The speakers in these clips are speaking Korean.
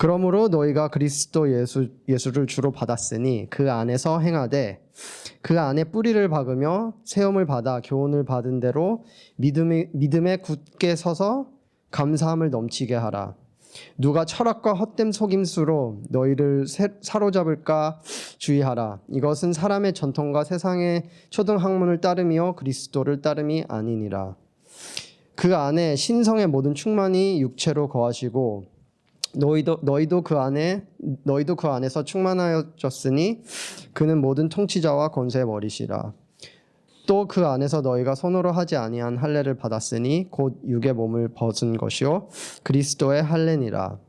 그러므로 너희가 그리스도 예수를 주로 받았으니 그 안에서 행하되 그 안에 뿌리를 박으며 세움을 받아 교훈을 받은 대로 믿음에 굳게 서서 감사함을 넘치게 하라. 누가 철학과 헛된 속임수로 너희를 사로잡을까 주의하라. 이것은 사람의 전통과 세상의 초등학문을 따름이요 그리스도를 따름이 아니니라. 그 안에 신성의 모든 충만이 육체로 거하시고 너희도 그 안에서 충만하였으니 그는 모든 통치자와 권세의 머리시라. 또 그 안에서 너희가 손으로 하지 아니한 할례를 받았으니 곧 육의 몸을 벗은 것이요 그리스도의 할례니라.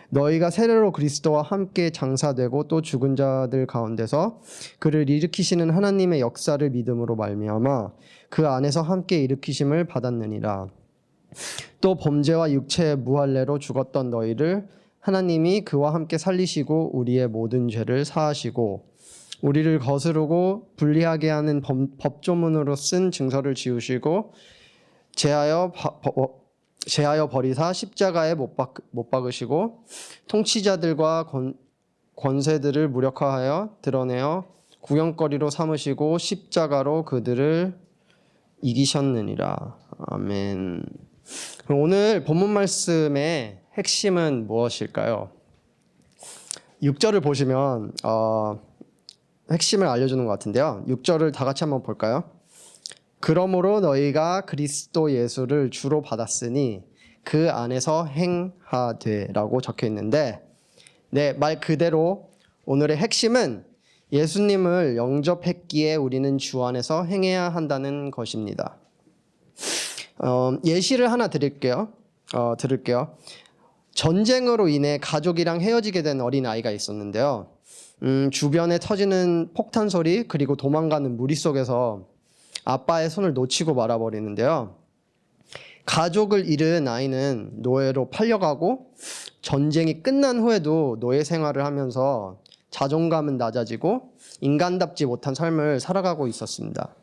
너희가 세례로 그리스도와 함께 장사되고 또 죽은 자들 가운데서 그를 일으키시는 하나님의 역사를 믿음으로 말미암아 그 안에서 함께 일으키심을 받았느니라. 또 범죄와 육체의 무할례로 죽었던 너희를 하나님이 그와 함께 살리시고 우리의 모든 죄를 사하시고 우리를 거스르고 불리하게 하는 법조문으로 쓴 증서를 지우시고 제하여 버리사 십자가에 못 박으시고 통치자들과 권세들을 무력화하여 드러내어 구경거리로 삼으시고 십자가로 그들을 이기셨느니라. 아멘. 그럼 오늘 본문 말씀의 핵심은 무엇일까요? 6절을 보시면 핵심을 알려주는 것 같은데요. 6절을 다 같이 한번 볼까요? 그러므로 너희가 그리스도 예수를 주로 받았으니 그 안에서 행하되라고 적혀 있는데, 네, 말 그대로 오늘의 핵심은 예수님을 영접했기에 우리는 주 안에서 행해야 한다는 것입니다. 예시를 하나 드릴게요. 전쟁으로 인해 가족이랑 헤어지게 된 어린 아이가 있었는데요. 주변에 터지는 폭탄 소리 그리고 도망가는 무리 속에서 아빠의 손을 놓치고 말아버리는데요. 가족을 잃은 아이는 노예로 팔려가고 전쟁이 끝난 후에도 노예 생활을 하면서 자존감은 낮아지고 인간답지 못한 삶을 살아가고 있었습니다.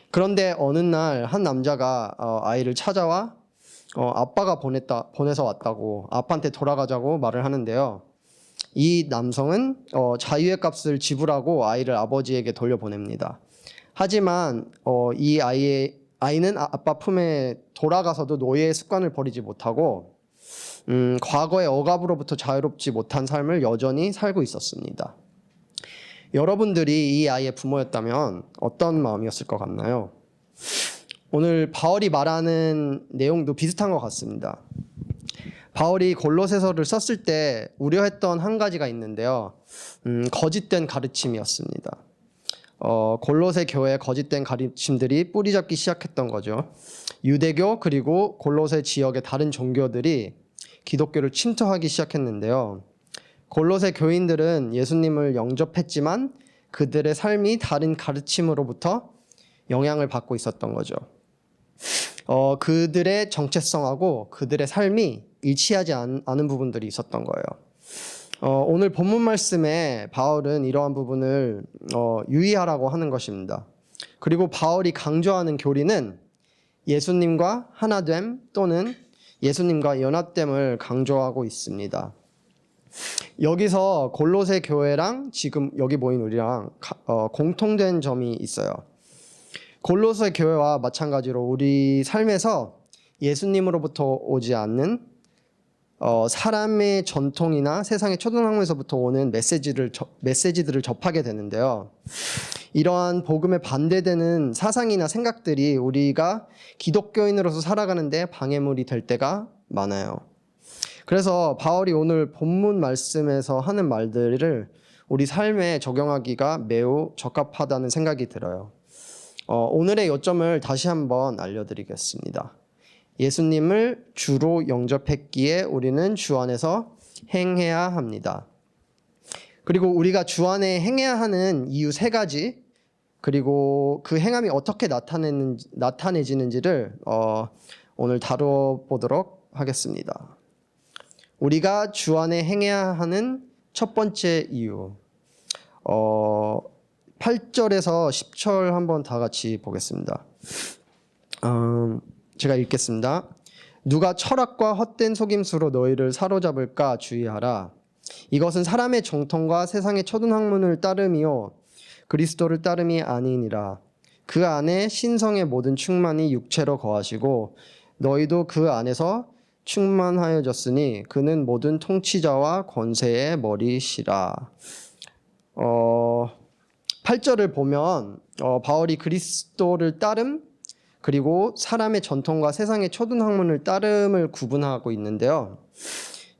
그런데 어느 날 한 남자가 아이를 찾아와 아빠가 보내서 왔다고 아빠한테 돌아가자고 말을 하는데요. 이 남성은 자유의 값을 지불하고 아이를 아버지에게 돌려보냅니다. 하지만 이 아이는 아빠 품에 돌아가서도 노예의 습관을 버리지 못하고 과거의 억압으로부터 자유롭지 못한 삶을 여전히 살고 있었습니다. 여러분들이 이 아이의 부모였다면 어떤 마음이었을 것 같나요? 오늘 바울이 말하는 내용도 비슷한 것 같습니다. 바울이 골로새서를 썼을 때 우려했던 한 가지가 있는데요. 거짓된 가르침이었습니다. 골로새 교회의 거짓된 가르침들이 뿌리 잡기 시작했던 거죠. 유대교 그리고 골로새 지역의 다른 종교들이 기독교를 침투하기 시작했는데요. 골로새 교인들은 예수님을 영접했지만 그들의 삶이 다른 가르침으로부터 영향을 받고 있었던 거죠. 그들의 정체성하고 그들의 삶이 일치하지 않은 부분들이 있었던 거예요. 오늘 본문 말씀에 바울은 이러한 부분을 유의하라고 하는 것입니다. 그리고 바울이 강조하는 교리는 예수님과 하나됨 또는 예수님과 연합됨을 강조하고 있습니다. 여기서 골로새 교회랑 지금 여기 모인 우리랑 공통된 점이 있어요. 골로새 교회와 마찬가지로 우리 삶에서 예수님으로부터 오지 않는 사람의 전통이나 세상의 초등학문에서부터 오는 메시지들을 접하게 되는데요. 이러한 복음에 반대되는 사상이나 생각들이 우리가 기독교인으로서 살아가는데 방해물이 될 때가 많아요. 그래서 바울이 오늘 본문 말씀에서 하는 말들을 우리 삶에 적용하기가 매우 적합하다는 생각이 들어요. 오늘의 요점을 다시 한번 알려드리겠습니다. 예수님을 주로 영접했기에 우리는 주 안에서 행해야 합니다. 그리고 우리가 주 안에 행해야 하는 이유 3가지, 그리고 그 행함이 어떻게 나타내지는지를 오늘 다뤄보도록 하겠습니다. 우리가 주 안에 행해야 하는 첫 번째 이유, 8절에서 10절 한번 다 같이 보겠습니다. 제가 읽겠습니다. 누가 철학과 헛된 속임수로 너희를 사로잡을까 주의하라. 이것은 사람의 정통과 세상의 초등학문을 따름이요 그리스도를 따름이 아니니라. 그 안에 신성의 모든 충만이 육체로 거하시고 너희도 그 안에서 충만하여졌으니 그는 모든 통치자와 권세의 머리시라. 8절을 보면 바울이 그리스도를 따름 그리고 사람의 전통과 세상의 초등학문을 따름을 구분하고 있는데요.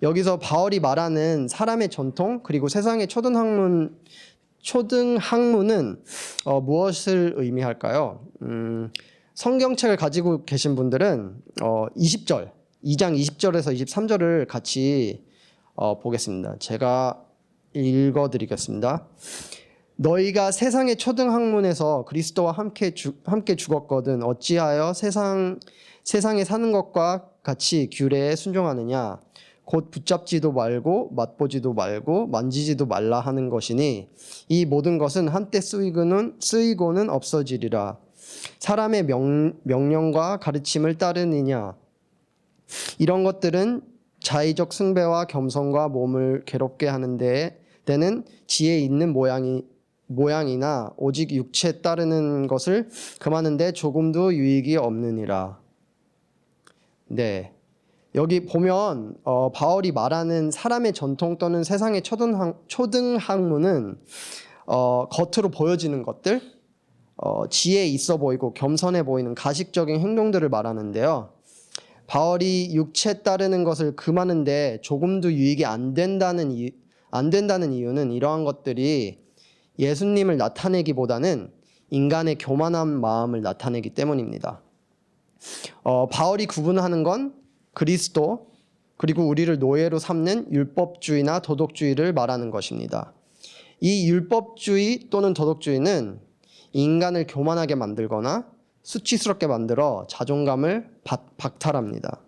여기서 바울이 말하는 사람의 전통 그리고 세상의 초등학문은 무엇을 의미할까요? 성경책을 가지고 계신 분들은 2장 20절에서 23절을 같이 보겠습니다. 제가 읽어드리겠습니다. 너희가 세상의 초등학문에서 그리스도와 함께 죽었거든 어찌하여 세상에 사는 것과 같이 규례에 순종하느냐? 곧 붙잡지도 말고 맛보지도 말고 만지지도 말라 하는 것이니 이 모든 것은 한때 쓰이고는 없어지리라. 사람의 명령과 가르침을 따르느냐? 이런 것들은 자의적 숭배와 겸손과 몸을 괴롭게 하는 데는 지혜 있는 모양이나 오직 육체에 따르는 것을 금하는데 조금도 유익이 없느니라. 네. 여기 보면 바울이 말하는 사람의 전통 또는 세상의 초등학문은 겉으로 보여지는 것들, 지혜 있어 보이고 겸손해 보이는 가식적인 행동들을 말하는데요. 바울이 육체에 따르는 것을 금하는데 조금도 유익이 안 된다는 이유는 이러한 것들이 예수님을 나타내기보다는 인간의 교만한 마음을 나타내기 때문입니다. 바울이 구분하는 건 그리스도 그리고 우리를 노예로 삼는 율법주의나 도덕주의를 말하는 것입니다. 이 율법주의 또는 도덕주의는 인간을 교만하게 만들거나 수치스럽게 만들어 자존감을 박탈합니다.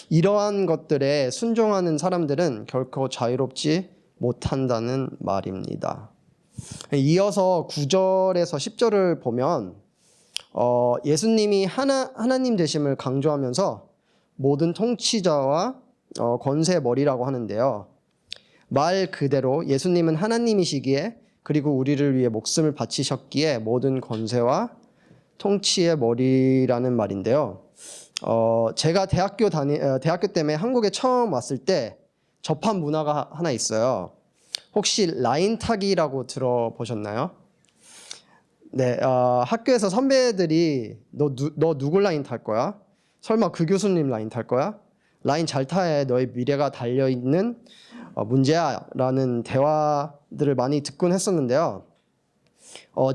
이러한 것들에 순종하는 사람들은 결코 자유롭지 못한다는 말입니다. 이어서 9절에서 10절을 보면 예수님이 하나님 되심을 강조하면서 모든 통치자와 권세의 머리라고 하는데요. 말 그대로 예수님은 하나님이시기에 그리고 우리를 위해 목숨을 바치셨기에 모든 권세와 통치의 머리라는 말인데요. 제가 대학교 때문에 한국에 처음 왔을 때 접한 문화가 하나 있어요. 혹시 라인 타기라고 들어보셨나요? 네, 학교에서 선배들이 너 누구 라인 탈 거야? 설마 그 교수님 라인 탈 거야? 라인 잘 타야 너의 미래가 달려있는 문제야 라는 대화들을 많이 듣곤 했었는데요.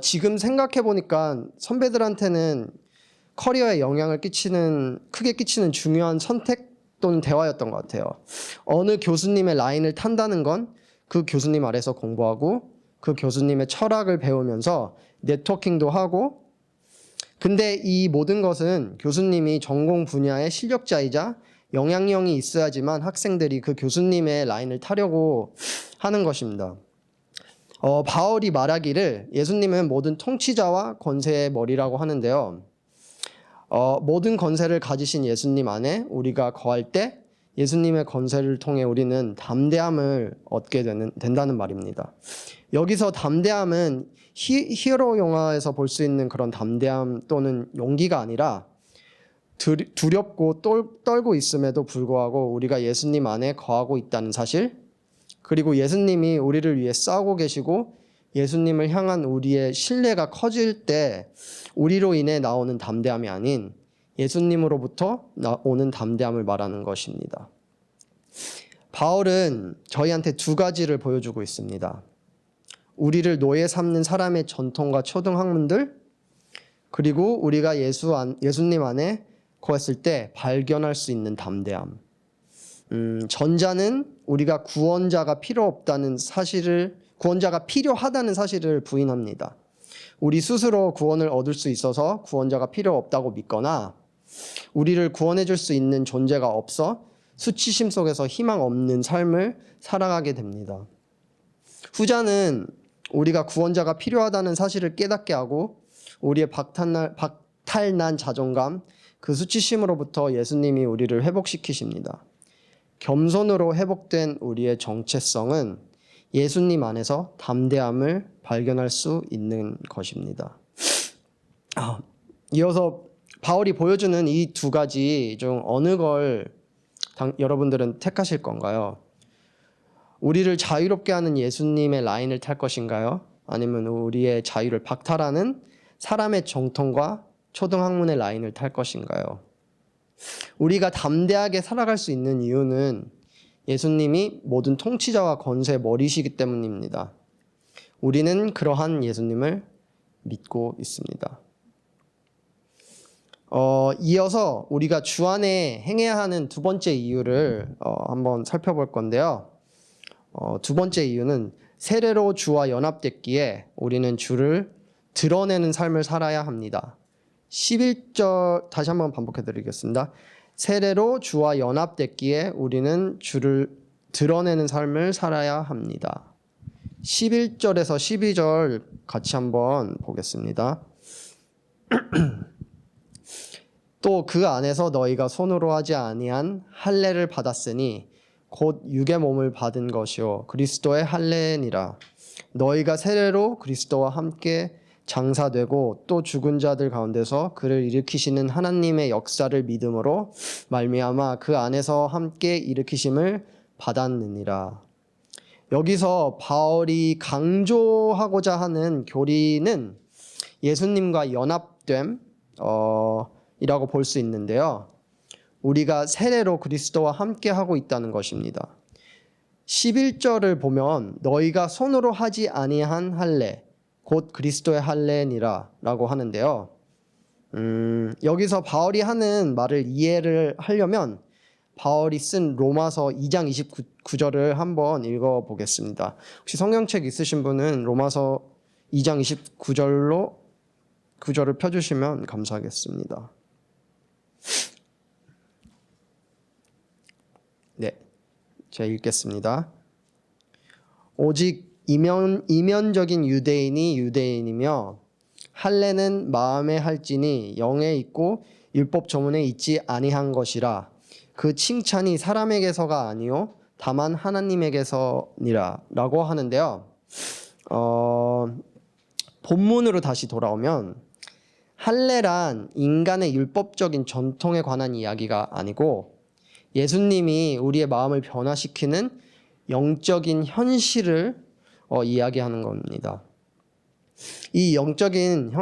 지금 생각해 보니까 선배들한테는 커리어에 영향을 크게 끼치는 중요한 선택 또는 대화였던 것 같아요. 어느 교수님의 라인을 탄다는 건 그 교수님 아래서 공부하고 그 교수님의 철학을 배우면서 네트워킹도 하고, 근데 이 모든 것은 교수님이 전공 분야의 실력자이자 영향력이 있어야지만 학생들이 그 교수님의 라인을 타려고 하는 것입니다. 바울이 말하기를 예수님은 모든 통치자와 권세의 머리라고 하는데요. 모든 권세를 가지신 예수님 안에 우리가 거할 때 예수님의 권세를 통해 우리는 담대함을 얻게 된다는 말입니다. 여기서 담대함은 히어로 영화에서 볼 수 있는 그런 담대함 또는 용기가 아니라 두렵고 떨고 있음에도 불구하고 우리가 예수님 안에 거하고 있다는 사실, 그리고 예수님이 우리를 위해 싸우고 계시고 예수님을 향한 우리의 신뢰가 커질 때 우리로 인해 나오는 담대함이 아닌 예수님으로부터 오는 담대함을 말하는 것입니다. 바울은 저희한테 두 가지를 보여주고 있습니다. 우리를 노예 삼는 사람의 전통과 초등학문들, 그리고 우리가 예수님 안에 거했을 때 발견할 수 있는 담대함. 전자는 우리가 구원자가 필요하다는 사실을 부인합니다. 우리 스스로 구원을 얻을 수 있어서 구원자가 필요 없다고 믿거나 우리를 구원해 줄 수 있는 존재가 없어 수치심 속에서 희망 없는 삶을 살아가게 됩니다. 후자는 우리가 구원자가 필요하다는 사실을 깨닫게 하고 우리의 박탈난 자존감 그 수치심으로부터 예수님이 우리를 회복시키십니다. 겸손으로 회복된 우리의 정체성은 예수님 안에서 담대함을 발견할 수 있는 것입니다. 이어서 바울이 보여주는 이 두 가지 중 어느 걸 여러분들은 택하실 건가요? 우리를 자유롭게 하는 예수님의 라인을 탈 것인가요? 아니면 우리의 자유를 박탈하는 사람의 정통과 초등학문의 라인을 탈 것인가요? 우리가 담대하게 살아갈 수 있는 이유는 예수님이 모든 통치자와 권세의 머리시기 때문입니다. 우리는 그러한 예수님을 믿고 있습니다. 이어서 우리가 주 안에 행해야 하는 두 번째 이유를 한번 살펴볼 건데요. 두 번째 이유는 세례로 주와 연합됐기에 우리는 주를 드러내는 삶을 살아야 합니다. 11절 다시 한번 반복해 드리겠습니다. 세례로 주와 연합됐기에 우리는 주를 드러내는 삶을 살아야 합니다. 11절에서 12절 같이 한번 보겠습니다. 또 그 안에서 너희가 손으로 하지 아니한 할례를 받았으니 곧 육의 몸을 받은 것이요 그리스도의 할례니라. 너희가 세례로 그리스도와 함께 장사되고 또 죽은 자들 가운데서 그를 일으키시는 하나님의 역사를 믿음으로 말미암아 그 안에서 함께 일으키심을 받았느니라. 여기서 바울이 강조하고자 하는 교리는 예수님과 연합됨 이라고 볼 수 있는데요. 우리가 세례로 그리스도와 함께 하고 있다는 것입니다. 11절을 보면 너희가 손으로 하지 아니한 할례 곧 그리스도의 할례니라 라고 하는데요. 여기서 바울이 하는 말을 이해를 하려면 바울이 쓴 로마서 2장 29절을 한번 읽어보겠습니다. 혹시 성경책 있으신 분은 로마서 2장 29절로 구절을 펴주시면 감사하겠습니다. 네, 제가 읽겠습니다. 오직 이면적인 유대인이 유대인이며 할례는 마음에 할지니 영에 있고 율법 조문에 있지 아니한 것이라. 그 칭찬이 사람에게서가 아니요 다만 하나님에게서니라 라고 하는데요. 본문으로 다시 돌아오면 할례란 인간의 율법적인 전통에 관한 이야기가 아니고 예수님이 우리의 마음을 변화시키는 영적인 현실을 이야기하는 겁니다. 이 영적인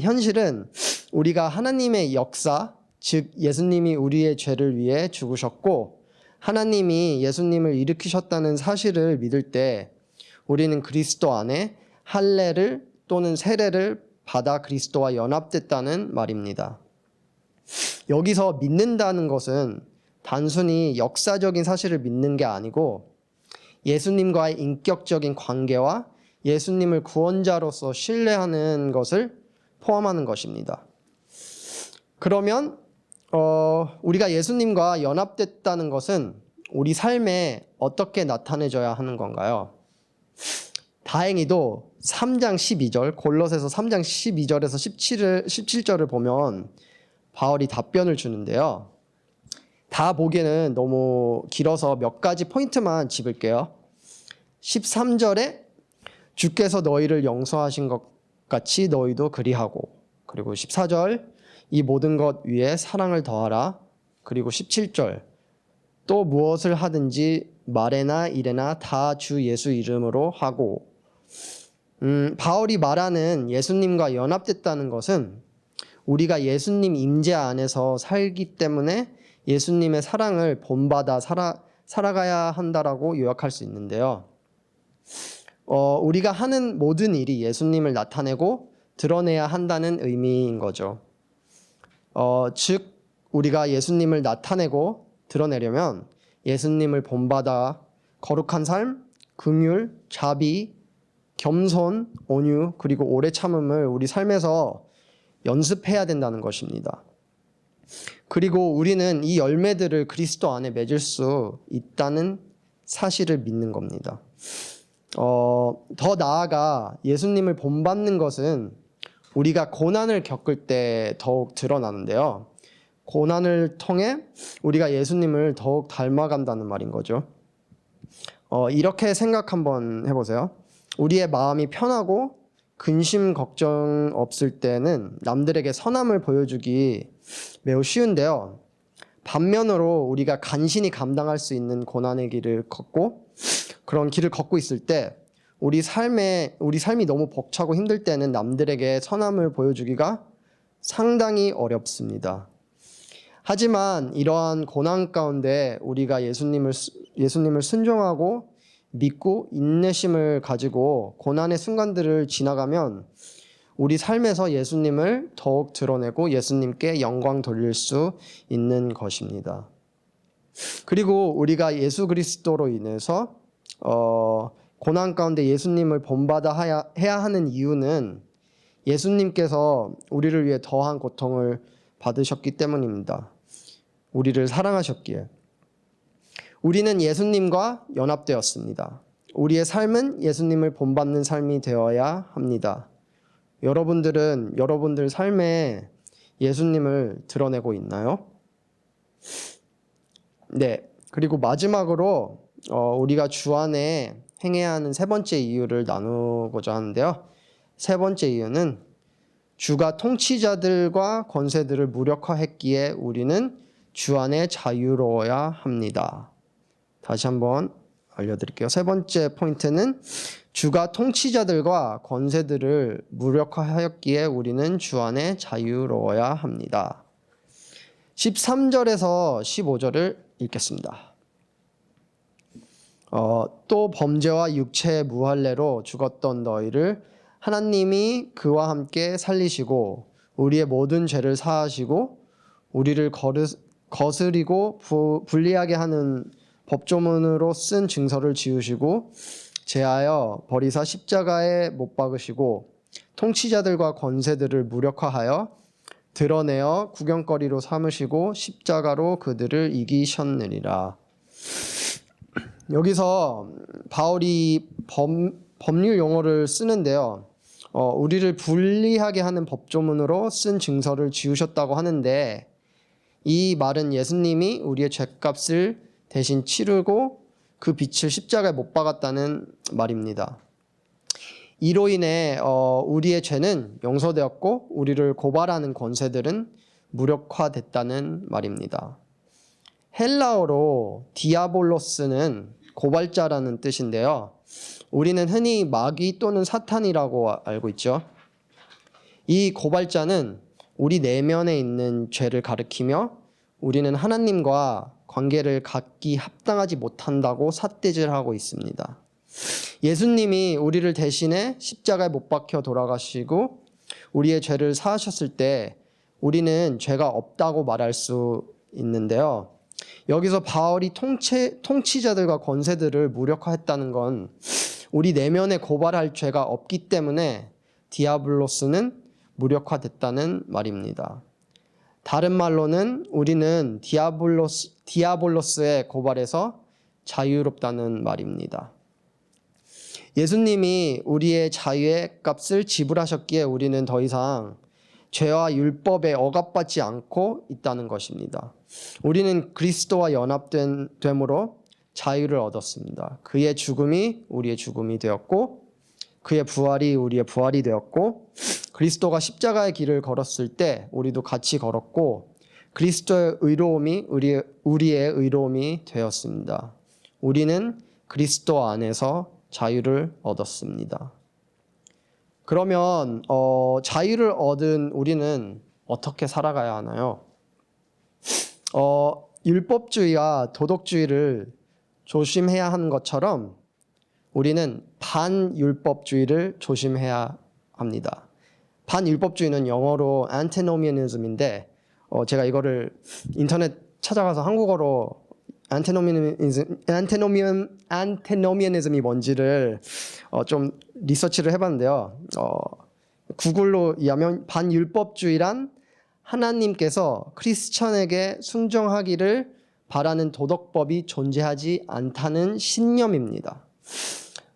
현실은 우리가 하나님의 역사, 즉 예수님이 우리의 죄를 위해 죽으셨고 하나님이 예수님을 일으키셨다는 사실을 믿을 때 우리는 그리스도 안에 할례를 또는 세례를 받아 그리스도와 연합됐다는 말입니다. 여기서 믿는다는 것은 단순히 역사적인 사실을 믿는 게 아니고 예수님과의 인격적인 관계와 예수님을 구원자로서 신뢰하는 것을 포함하는 것입니다. 그러면 우리가 예수님과 연합됐다는 것은 우리 삶에 어떻게 나타내져야 하는 건가요? 다행히도 3장 12절, 골로새서 3장 12절에서 17절을 보면 바울이 답변을 주는데요. 다 보기에는 너무 길어서 몇 가지 포인트만 짚을게요. 13절에 주께서 너희를 용서하신 것 같이 너희도 그리하고, 그리고 14절 이 모든 것 위에 사랑을 더하라. 그리고 17절 또 무엇을 하든지 말에나 일에나 다 주 예수 이름으로 하고. 바울이 말하는 예수님과 연합됐다는 것은 우리가 예수님 임재 안에서 살기 때문에 예수님의 사랑을 본받아 살아가야 한다라고 요약할 수 있는데요. 우리가 하는 모든 일이 예수님을 나타내고 드러내야 한다는 의미인 거죠. 즉 우리가 예수님을 나타내고 드러내려면 예수님을 본받아 거룩한 삶, 긍휼, 자비, 겸손, 온유, 그리고 오래 참음을 우리 삶에서 연습해야 된다는 것입니다. 그리고 우리는 이 열매들을 그리스도 안에 맺을 수 있다는 사실을 믿는 겁니다. 더 나아가 예수님을 본받는 것은 우리가 고난을 겪을 때 더욱 드러나는데요. 고난을 통해 우리가 예수님을 더욱 닮아간다는 말인 거죠. 이렇게 생각 한번 해보세요. 우리의 마음이 편하고 근심 걱정 없을 때는 남들에게 선함을 보여주기 매우 쉬운데요. 반면으로 우리가 간신히 감당할 수 있는 고난의 길을 걷고 그런 길을 걷고 있을 때 우리 삶이 너무 벅차고 힘들 때는 남들에게 선함을 보여주기가 상당히 어렵습니다. 하지만 이러한 고난 가운데 우리가 예수님을 순종하고 믿고 인내심을 가지고 고난의 순간들을 지나가면 우리 삶에서 예수님을 더욱 드러내고 예수님께 영광 돌릴 수 있는 것입니다. 그리고 우리가 예수 그리스도로 인해서 고난 가운데 예수님을 본받아 해야 하는 이유는 예수님께서 우리를 위해 더한 고통을 받으셨기 때문입니다. 우리를 사랑하셨기에. 우리는 예수님과 연합되었습니다. 우리의 삶은 예수님을 본받는 삶이 되어야 합니다. 여러분들은 여러분들 삶에 예수님을 드러내고 있나요? 네. 그리고 마지막으로 우리가 주 안에 행해야 하는 세 번째 이유를 나누고자 하는데요. 세 번째 이유는 주가 통치자들과 권세들을 무력화했기에 우리는 주 안에 자유로워야 합니다. 다시 한번 알려드릴게요. 세 번째 포인트는 주가 통치자들과 권세들을 무력화하였기에 우리는 주 안에 자유로워야 합니다. 13절에서 15절을 읽겠습니다. 또 범죄와 육체의 무할례로 죽었던 너희를 하나님이 그와 함께 살리시고 우리의 모든 죄를 사하시고 우리를 거스리고 불리하게 하는 법조문으로 쓴 증서를 지우시고 제하여 버리사 십자가에 못 박으시고 통치자들과 권세들을 무력화하여 드러내어 구경거리로 삼으시고 십자가로 그들을 이기셨느니라. 여기서 바울이 법률 용어를 쓰는데요. 우리를 불리하게 하는 법조문으로 쓴 증서를 지우셨다고 하는데 이 말은 예수님이 우리의 죄값을 대신 치르고 그 빛을 십자가에 못 박았다는 말입니다. 이로 인해 우리의 죄는 용서되었고 우리를 고발하는 권세들은 무력화됐다는 말입니다. 헬라어로 디아볼로스는 고발자라는 뜻인데요. 우리는 흔히 마귀 또는 사탄이라고 알고 있죠. 이 고발자는 우리 내면에 있는 죄를 가리키며 우리는 하나님과 관계를 갖기 합당하지 못한다고 삿대질하고 있습니다. 예수님이 우리를 대신해 십자가에 못 박혀 돌아가시고 우리의 죄를 사하셨을 때 우리는 죄가 없다고 말할 수 있는데요. 여기서 바울이 통치자들과 권세들을 무력화했다는 건 우리 내면에 고발할 죄가 없기 때문에 디아블로스는 무력화됐다는 말입니다. 다른 말로는 우리는 디아볼로스의 고발에서 자유롭다는 말입니다. 예수님이 우리의 자유의 값을 지불하셨기에 우리는 더 이상 죄와 율법에 억압받지 않고 있다는 것입니다. 우리는 그리스도와 연합됨으로 자유를 얻었습니다. 그의 죽음이 우리의 죽음이 되었고 그의 부활이 우리의 부활이 되었고 그리스도가 십자가의 길을 걸었을 때 우리도 같이 걸었고 그리스도의 의로움이 우리의 의로움이 되었습니다. 우리는 그리스도 안에서 자유를 얻었습니다. 그러면 자유를 얻은 우리는 어떻게 살아가야 하나요? 율법주의와 도덕주의를 조심해야 하는 것처럼 우리는 반율법주의를 조심해야 합니다. 반율법주의는 영어로 antinomianism인데 제가 이거를 인터넷 찾아가서 한국어로 antinomianism이 뭔지를 좀 리서치를 해봤는데요. 구글로 의하면 반율법주의란 하나님께서 크리스천에게 순종하기를 바라는 도덕법이 존재하지 않다는 신념입니다.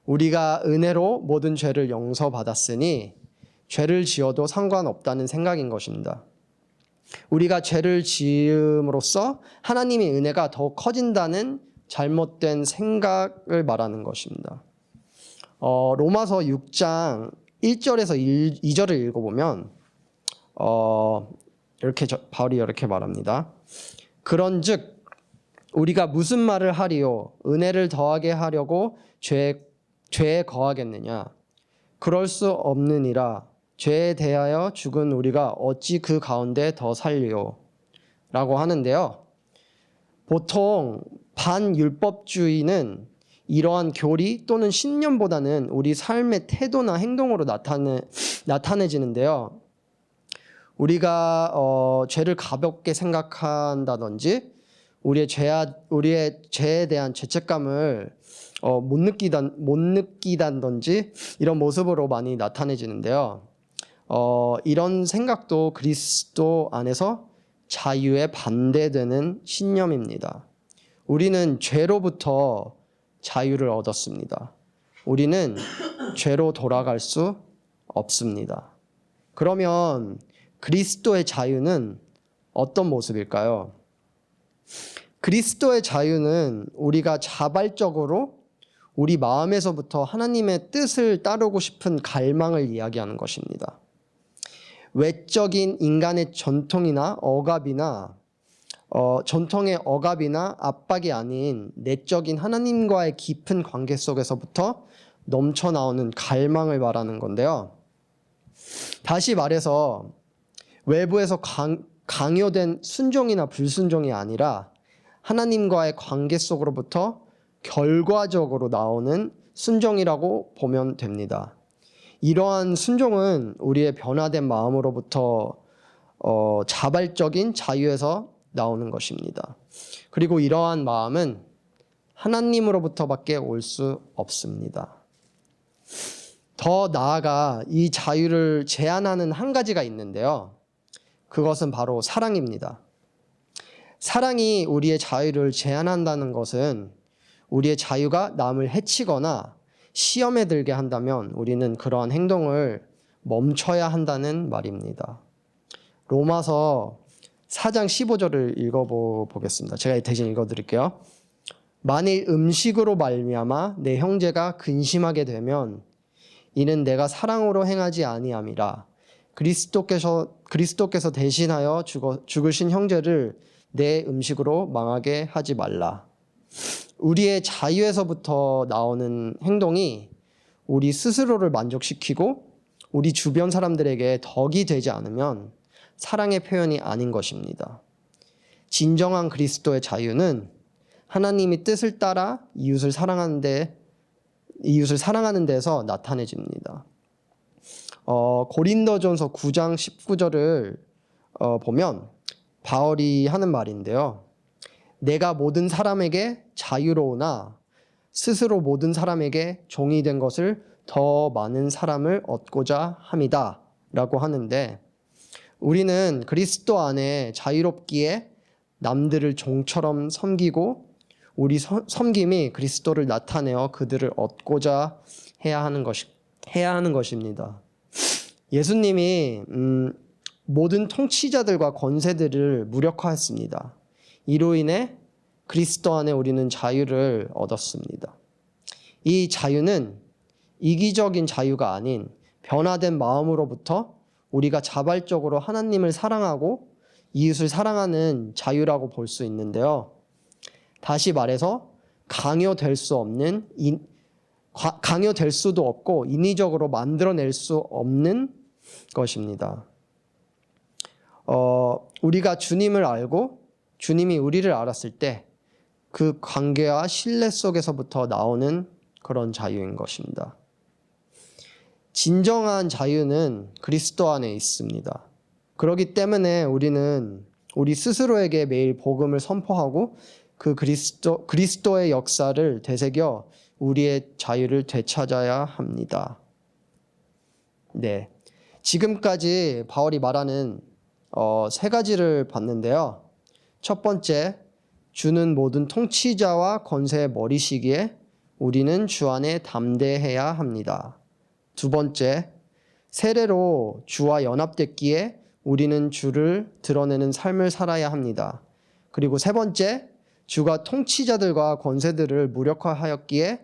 우리가 은혜로 모든 죄를 용서받았으니 죄를 지어도 상관없다는 생각인 것입니다. 우리가 죄를 지음으로써 하나님의 은혜가 더 커진다는 잘못된 생각을 말하는 것입니다. 로마서 6장 1절에서 2절을 읽어보면 바울이 이렇게 말합니다. 그런즉 우리가 무슨 말을 하리요? 은혜를 더하게 하려고 죄에 거하겠느냐? 그럴 수 없느니라. 죄에 대하여 죽은 우리가 어찌 그 가운데 더 살리요? 라고 하는데요. 보통 반율법주의는 이러한 교리 또는 신념보다는 우리 삶의 태도나 행동으로 나타내지는데요. 우리가 죄를 가볍게 생각한다든지 우리의 죄에 대한 죄책감을 못 느끼다든지 이런 모습으로 많이 나타내지는데요. 이런 생각도 그리스도 안에서 자유에 반대되는 신념입니다. 우리는 죄로부터 자유를 얻었습니다. 우리는 죄로 돌아갈 수 없습니다. 그러면 그리스도의 자유는 어떤 모습일까요? 그리스도의 자유는 우리가 자발적으로 우리 마음에서부터 하나님의 뜻을 따르고 싶은 갈망을 이야기하는 것입니다. 외적인 인간의 전통의 억압이나 압박이 아닌 내적인 하나님과의 깊은 관계 속에서부터 넘쳐나오는 갈망을 말하는 건데요. 다시 말해서 외부에서 강요된 순종이나 불순종이 아니라 하나님과의 관계 속으로부터 결과적으로 나오는 순종이라고 보면 됩니다. 이러한 순종은 우리의 변화된 마음으로부터 자발적인 자유에서 나오는 것입니다. 그리고 이러한 마음은 하나님으로부터밖에 올 수 없습니다. 더 나아가 이 자유를 제한하는 한 가지가 있는데요. 그것은 바로 사랑입니다. 사랑이 우리의 자유를 제한한다는 것은 우리의 자유가 남을 해치거나 시험에 들게 한다면 우리는 그러한 행동을 멈춰야 한다는 말입니다. 로마서 4장 15절을 읽어보겠습니다. 제가 대신 읽어드릴게요. 만일 음식으로 말미암아 내 형제가 근심하게 되면 이는 내가 사랑으로 행하지 아니함이라. 그리스도께서 대신하여 죽으신 형제를 내 음식으로 망하게 하지 말라. 우리의 자유에서부터 나오는 행동이 우리 스스로를 만족시키고 우리 주변 사람들에게 덕이 되지 않으면 사랑의 표현이 아닌 것입니다. 진정한 그리스도의 자유는 하나님이 뜻을 따라 이웃을 사랑하는 데서 나타내집니다. 고린도전서 9장 19절을 보면 바울이 하는 말인데요. 내가 모든 사람에게 자유로우나 스스로 모든 사람에게 종이 된 것을 더 많은 사람을 얻고자 함이다 라고 하는데, 우리는 그리스도 안에 자유롭기에 남들을 종처럼 섬기고 우리 섬김이 그리스도를 나타내어 그들을 얻고자 해야 하는 것입니다. 예수님이 모든 통치자들과 권세들을 무력화했습니다. 이로 인해 그리스도 안에 우리는 자유를 얻었습니다. 이 자유는 이기적인 자유가 아닌 변화된 마음으로부터 우리가 자발적으로 하나님을 사랑하고 이웃을 사랑하는 자유라고 볼 수 있는데요. 다시 말해서 강요될 수도 없고 인위적으로 만들어낼 수 없는 것입니다. 우리가 주님을 알고 주님이 우리를 알았을 때 그 관계와 신뢰 속에서부터 나오는 그런 자유인 것입니다. 진정한 자유는 그리스도 안에 있습니다. 그렇기 때문에 우리는 우리 스스로에게 매일 복음을 선포하고 그 그리스도의 역사를 되새겨 우리의 자유를 되찾아야 합니다. 네, 지금까지 바울이 말하는 세 가지를 봤는데요. 첫 번째, 주는 모든 통치자와 권세의 머리시기에 우리는 주 안에 담대해야 합니다. 두 번째, 세례로 주와 연합됐기에 우리는 주를 드러내는 삶을 살아야 합니다. 그리고 세 번째, 주가 통치자들과 권세들을 무력화하였기에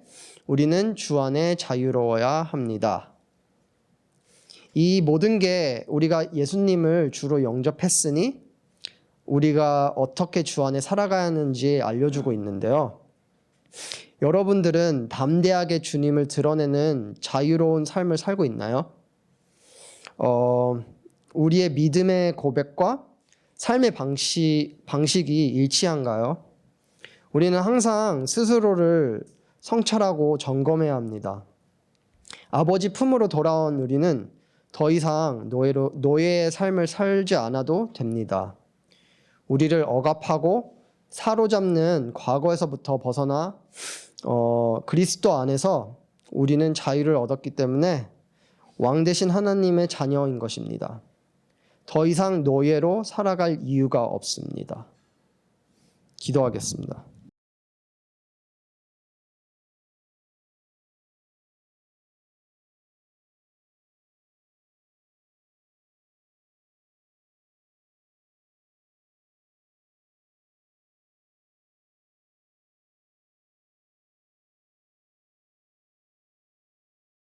우리는 주 안에 자유로워야 합니다. 이 모든 게 우리가 예수님을 주로 영접했으니 우리가 어떻게 주 안에 살아가야 하는지 알려주고 있는데요. 여러분들은 담대하게 주님을 드러내는 자유로운 삶을 살고 있나요? 우리의 믿음의 고백과 삶의 방식이 일치한가요? 우리는 항상 스스로를 성찰하고 점검해야 합니다. 아버지 품으로 돌아온 우리는 더 이상 노예의 삶을 살지 않아도 됩니다. 우리를 억압하고 사로잡는 과거에서부터 벗어나 그리스도 안에서 우리는 자유를 얻었기 때문에 왕 되신 하나님의 자녀인 것입니다. 더 이상 노예로 살아갈 이유가 없습니다. 기도하겠습니다.